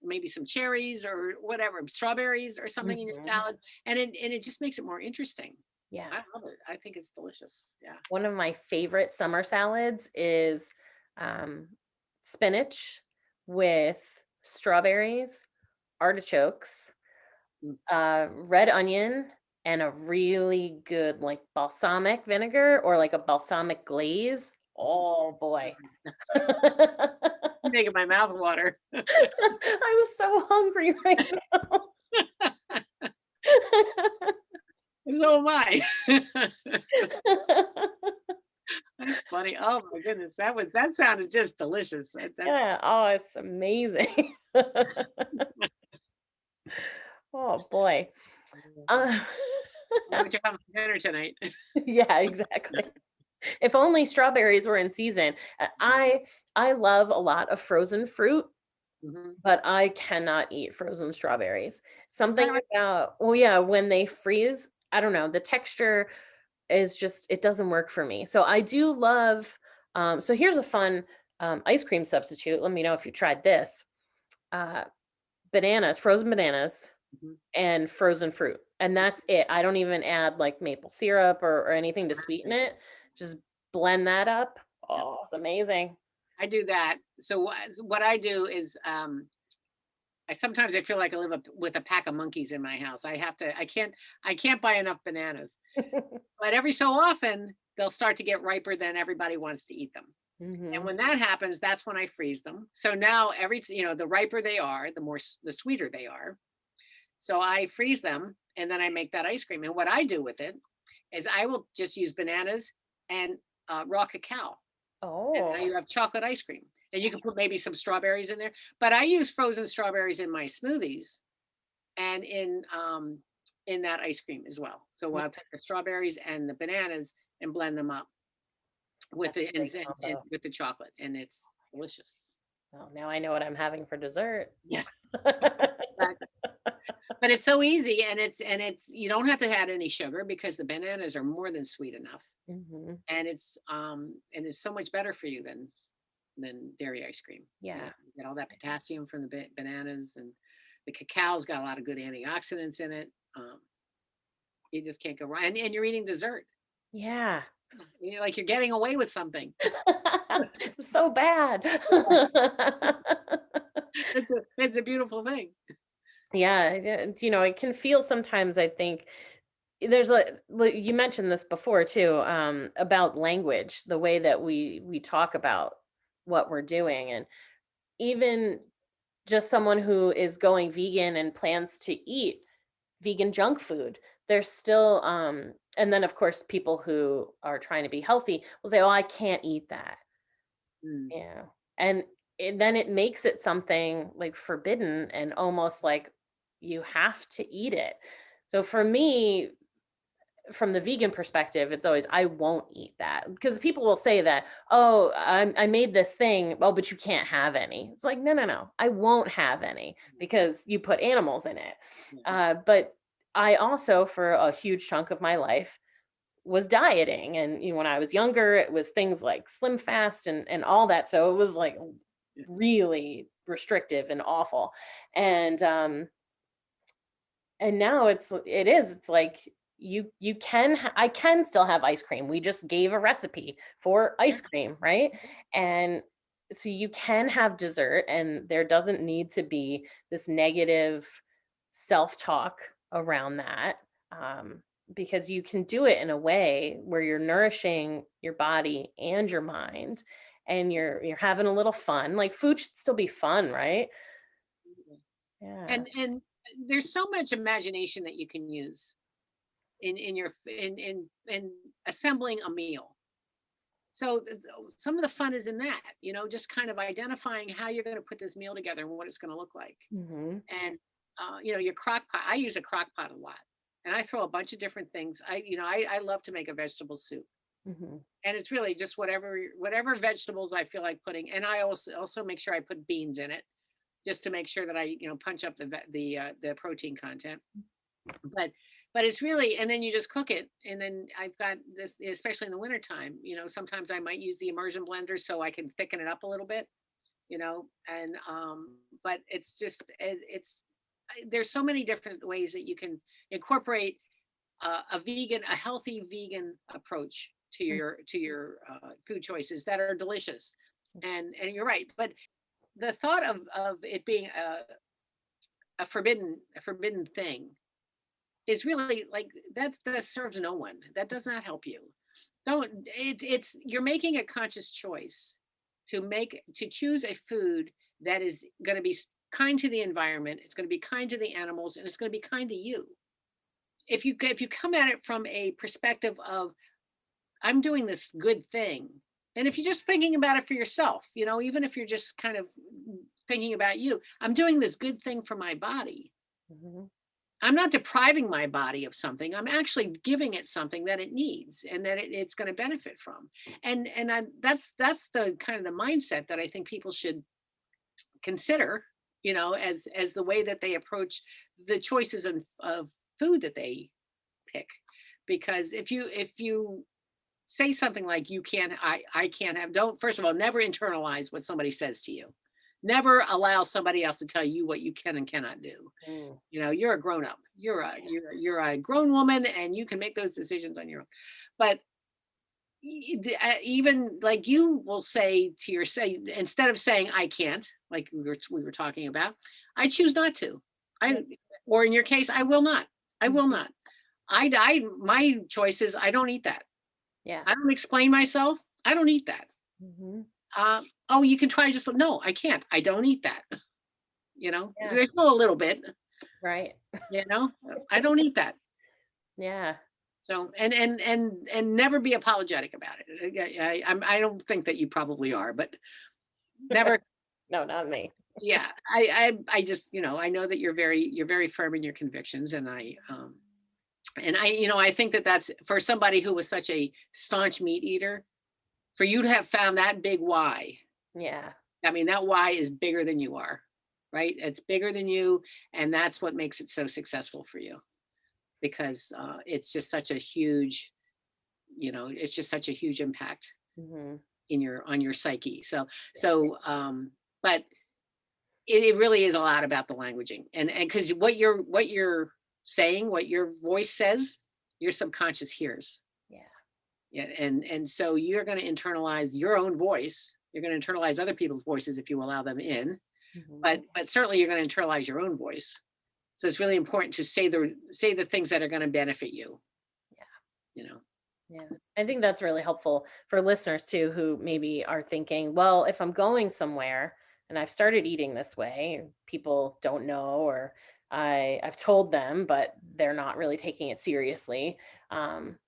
maybe some cherries or whatever, strawberries or something in your Hmm. salad, and it just makes it more interesting. Yeah. I love it. I think it's delicious. Yeah. One of my favorite summer salads is um, spinach with strawberries, artichokes, Mm. red onion, and a really good like balsamic vinegar or like a balsamic glaze. Oh boy. You're making my mouth water. I'm so hungry right now. So am I. That's funny. Oh my goodness, that sounded just delicious. That's Yeah. Oh, it's amazing. Oh boy. Uh, what you having for dinner tonight. yeah, exactly. If only strawberries were in season. I love a lot of frozen fruit, Mhm. but I cannot eat frozen strawberries. All Something right. about, well, yeah, when they freeze, I don't know, the texture is just, it doesn't work for me. So I do love, so here's a fun ice cream substitute. Let me know if you tried this. Uh, Bananas, frozen bananas, Mhm. and frozen fruit. And that's it. I don't even add like maple syrup or anything to sweeten Exactly. it. Just blend that up. Yep. Oh, it's amazing. I do that. So what I do is I feel like I live with a pack of monkeys in my house. I can't buy enough bananas. But every so often they'll start to get riper than everybody wants to eat them. And Hmm. when that happens, that's when I freeze them. So now the riper they are, the sweeter they are. So I freeze them and then I make that ice cream. And what I do with it is I will just use bananas and raw cacao. And now Oh, you have chocolate ice cream. And you can put maybe some strawberries in there. But I use frozen strawberries in my smoothies and in that ice cream as well. So mm, I'll take the strawberries and the bananas and blend them up with that's a the great and combo. with the chocolate, and it's delicious. Well, now I know what I'm having for dessert. Yeah, exactly. But it's so easy, and it's you don't have to add any sugar because the bananas are more than sweet enough, Hmm. and it's so much better for you than dairy ice cream. Yeah. You get all that potassium from the bananas, and the cacao's got a lot of good antioxidants in it. You just can't go wrong, and you're eating dessert. Yeah. Like you're getting away with something. So bad. It's a beautiful thing. Yeah, yeah, it can feel sometimes, I think, there's like you mentioned this before too, about language, the way that we talk about what we're doing, and even just someone who is going vegan and plans to eat vegan junk food, there's still and then of course people who are trying to be healthy will say, "Oh, I can't eat that." Mm. Yeah. And then it makes it something like forbidden and almost like you have to eat it. So for me, from the vegan perspective, it's always I won't eat that because people will say that, oh, I made this thing, oh, but you can't have any. It's like, no, no, no, I won't have any because you put animals in it. Yeah. But I also, for a huge chunk of my life, was dieting. And when I was younger, it was things like Slim Fast and all that. So it was like really restrictive and awful. And now it's like I can still have ice cream. We just gave a recipe for Yeah. ice cream, right? And so you can have dessert, and there doesn't need to be this negative self-talk around that, um, because you can do it in a way where you're nourishing your body and your mind, and you're having a little fun. Like, food should still be fun, right? Yeah. And there's so much imagination that you can use in your in assembling a meal. So some of the fun is in that, just kind of identifying how you're going to put this meal together and what it's going to look like. Hmm. And your crock pot. I use a crock pot a lot, and I throw a bunch of different things. I love to make a vegetable soup, Hmm. and it's really just whatever vegetables I feel like putting. And I also make sure I put beans in it, just to make sure that I punch up the protein content. But it's really, and then you just cook it, and then I've got this, especially in the wintertime. Sometimes I might use the immersion blender so I can thicken it up a little bit. And but it's just there's so many different ways that you can incorporate a healthy vegan approach to your food choices that are delicious. And you're right, but the thought of it being a forbidden thing is really like that serves no one. That does not help you. Don't it's You're making a conscious choice to choose a food that is going to be kind to the environment, it's going to be kind to the animals, and it's going to be kind to you. If you come at it from a perspective of, I'm doing this good thing, and if you're just thinking about it for yourself, even if you're just kind of thinking about you, I'm doing this good thing for my body. Hmm. I'm not depriving my body of something. I'm actually giving it something that it needs and that it's going to benefit from. That's the kind of the mindset that I think people should consider, as the way that they approach the choices of food that they pick. Because if you say something like, you can't, I can't have, don't, first of all, never internalize what somebody says to you. Never allow somebody else to tell you what you can and cannot do. Mm. You're a grown up. You're a grown woman, and you can make those decisions on your own. But even like, you will say to instead of saying I can't, like we were talking about, I choose not to. Yeah. Or in your case, I will not. I will Mhm. not. My choice is, I don't eat that. Yeah. I don't explain myself. I don't eat that. Mhm. Oh, you can try, just no, I can't. I don't eat that. Yeah. There's no a little bit. Right. You know, I don't eat that. Yeah. So, and never be apologetic about it. I don't think that you probably are, but never. No, not me. Yeah, I just, I know that you're very firm in your convictions, and I think that that's for somebody who was such a staunch meat eater, for you to have found that big why. Yeah. I mean, that why is bigger than you are, right? It's bigger than you, and that's what makes it so successful for you, because it's just such a huge, it's just such a huge impact Mhm. on your psyche. So but it really is a lot about the languaging, and because what you're saying, what your voice says, your subconscious hears. Yeah. Yeah, and so you're going to internalize your own voice. You're going to internalize other people's voices if you allow them in, Mhm. but certainly you're going to internalize your own voice. So it's really important to say the things that are going to benefit you. Yeah. You know. Yeah. I think that's really helpful for listeners too, who maybe are thinking, well, if I'm going somewhere and I've started eating this way, people don't know, or I've told them, but they're not really taking it seriously. Um,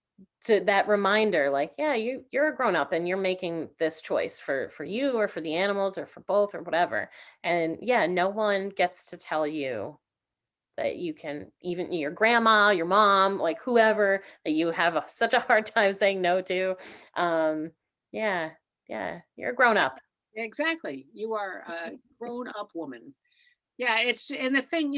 to that reminder, like, yeah, you're a grown up and you're making this choice for you or for the animals or for both or whatever. And yeah, no one gets to tell you that you can, even your grandma, your mom, like whoever that you have such a hard time saying no to. Um, yeah, yeah, you're a grown Yeah, up. exactly. You are a grown up woman. Yeah, and the thing,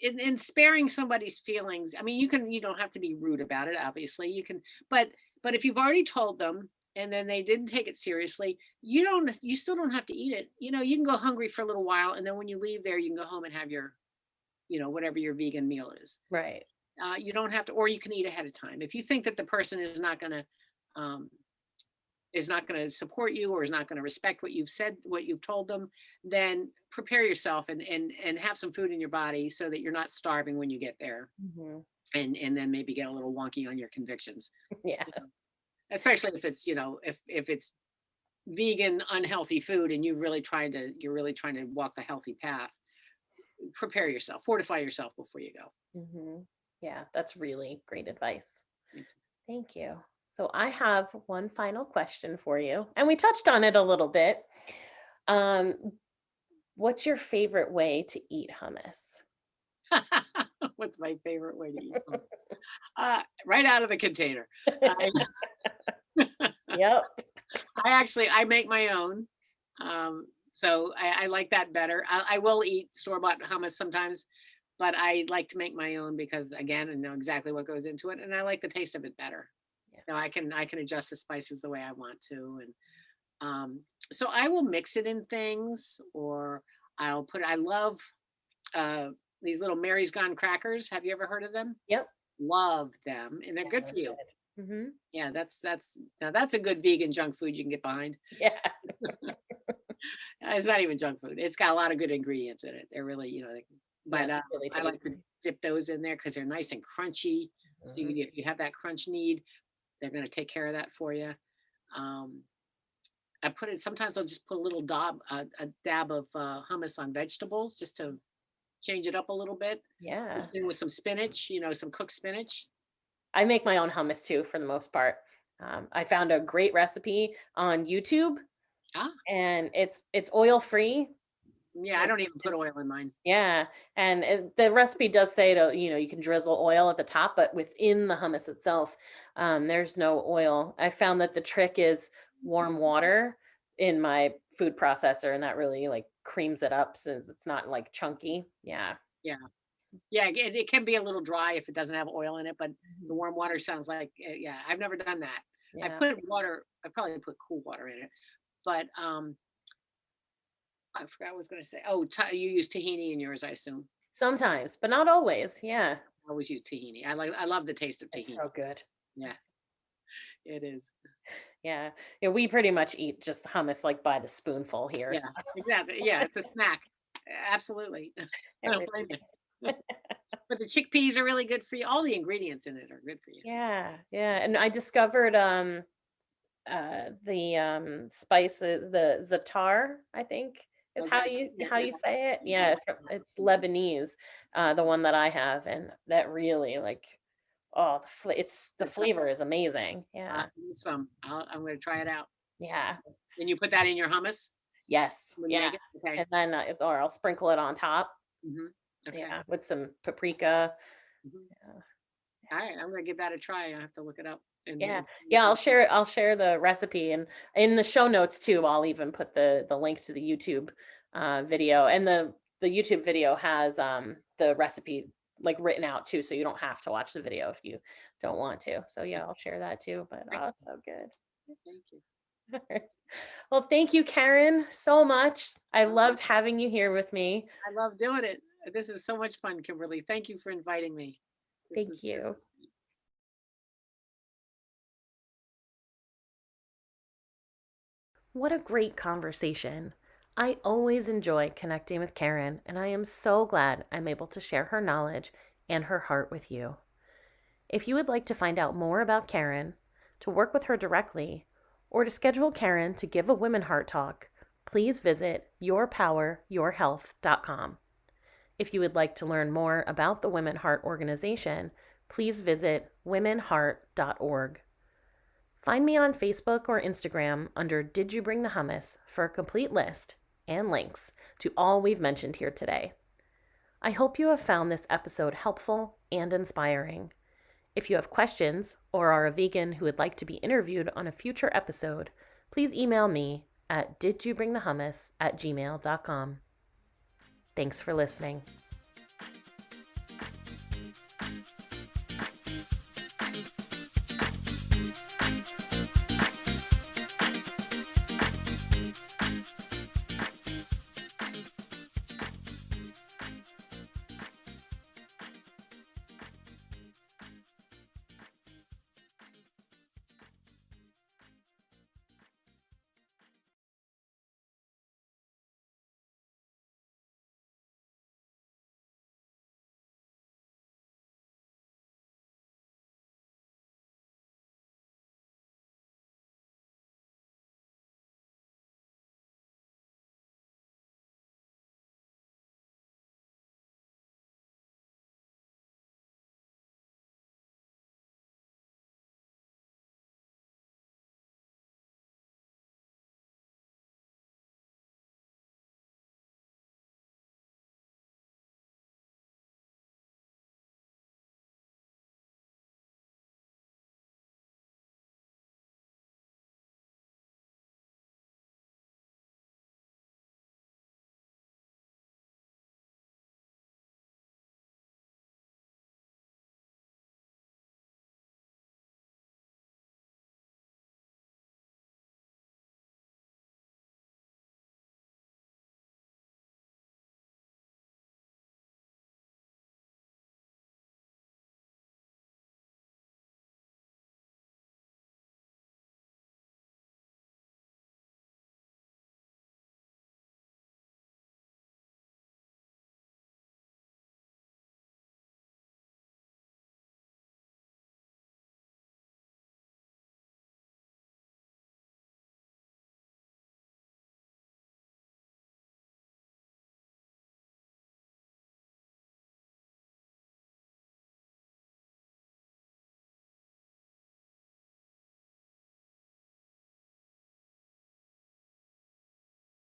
in sparing somebody's feelings. I mean, you don't have to be rude about it, obviously. You can, but if you've already told them and then they didn't take it seriously, you still don't have to eat it. You can go hungry for a little while, and then when you leave there, you can go home and have your, whatever your vegan meal is. Right. You don't have to, or you can eat ahead of time. If you think that the person um, is not going to support you or is not going to respect what you've said, what you've told them, then prepare yourself and have some food in your body so that you're not starving when you get there. Mm-hmm. And then maybe get a little wonky on your convictions. Yeah. Especially if it's, if it's vegan, unhealthy food and you're really trying to walk the healthy path. Prepare yourself, fortify yourself before you go. Mm-hmm. Yeah, that's really great advice. Thank Thank you. So I have one final question for you, and we touched on it a little bit. What's your favorite way to eat hummus? What's my favorite way to eat hummus? Right out of the container. Yep. I make my own. So I like that better. I will eat store-bought hummus sometimes, but I like to make my own because again, I know exactly what goes into it and I like the taste of it better. Yeah. I can adjust the spices the way I want to. And so I will mix it in things, or I love these little Mary's Gone crackers. Have you ever heard of them? Yep. Love them, and they're Yeah, good for you. Mm-hmm. Yeah, that's a good vegan junk food you can get behind. Yeah. It's not even junk food. It's got a lot of good ingredients in it. They're really, but Yeah, really I like to tasty. dip those in there because they're nice and crunchy. So Mhm. if you have that crunch need, they're going to take care of that for you. Um, sometimes I'll just put a dab of hummus on vegetables just to change it up a little bit. Yeah. Mix it in with some spinach, some cooked spinach. I make my own hummus too, for the most part. I found a great recipe on YouTube, Ah, and it's oil free. yeah, I don't even put oil in mine. Yeah, and the recipe does say you can drizzle oil at the top, but within the hummus itself, there's no oil. I found that the trick is warm water in my food processor, and that really like creams it up since it's not like chunky. Yeah. Yeah. Yeah, it can be a little dry if it doesn't have oil in it, but the Mhm. warm water sounds like, yeah, I've never done that. Yeah. I probably put cool water in it, but I forgot what I was going to say. Oh, you use tahini in yours, I assume. Sometimes, but not always. Yeah. I always use tahini. I love the taste of It's tahini. so good. Yeah, it is. Yeah. Yeah, we pretty much eat just hummus like by the spoonful here. Yeah, So exactly. Yeah, it's a snack. Absolutely. I it don't really blame is. you. But the chickpeas are really good for you. All the ingredients in it are good for you. Yeah, yeah. And I discovered the spices, the zatar, I think is Oh, how that's you say it. yeah. Yeah, it's Lebanese, the one that I have, and that really like, oh, the Good stuff. flavor is amazing. Yeah. Some. I'm going to try it out. Yeah. And you put that in your hummus Yes. when you Yeah. make it? Okay. And then or I'll sprinkle it on top. Mhm. Okay. Yeah, with some paprika. Mhm. Yeah. Alright, I'm gonna give that a try. I have to look it up Yeah. and Yeah, I'll share the recipe, and in the show notes too, I'll even put the link to the YouTube video, and the YouTube video has the recipe like written out too, so you don't have to watch the video if you don't want to. So yeah, I'll share that too, but oh, it's excellent. so good. Thank you. Well, thank you, Karen, so much. I Uh, loved having you here with me. I love doing it. This is so much fun, Kimberly. Thank you for inviting me. Thank This you. was What a great conversation. I always enjoy connecting with Karen, and I am so glad I'm able to share her knowledge and her heart with you. If you would like to find out more about Karen, to work with her directly, or to schedule Karen to give a WomenHeart talk, please visit yourpoweryourhealth.com. If you would like to learn more about the WomenHeart organization, please visit womenheart.org. Find me on Facebook or Instagram under Did You Bring the Hummus for a complete list and links to all we've mentioned here today. I hope you have found this episode helpful and inspiring. If you have questions or are a vegan who would like to be interviewed on a future episode, please email me at didyouBringTheHummus@gmail.com. Thanks for listening.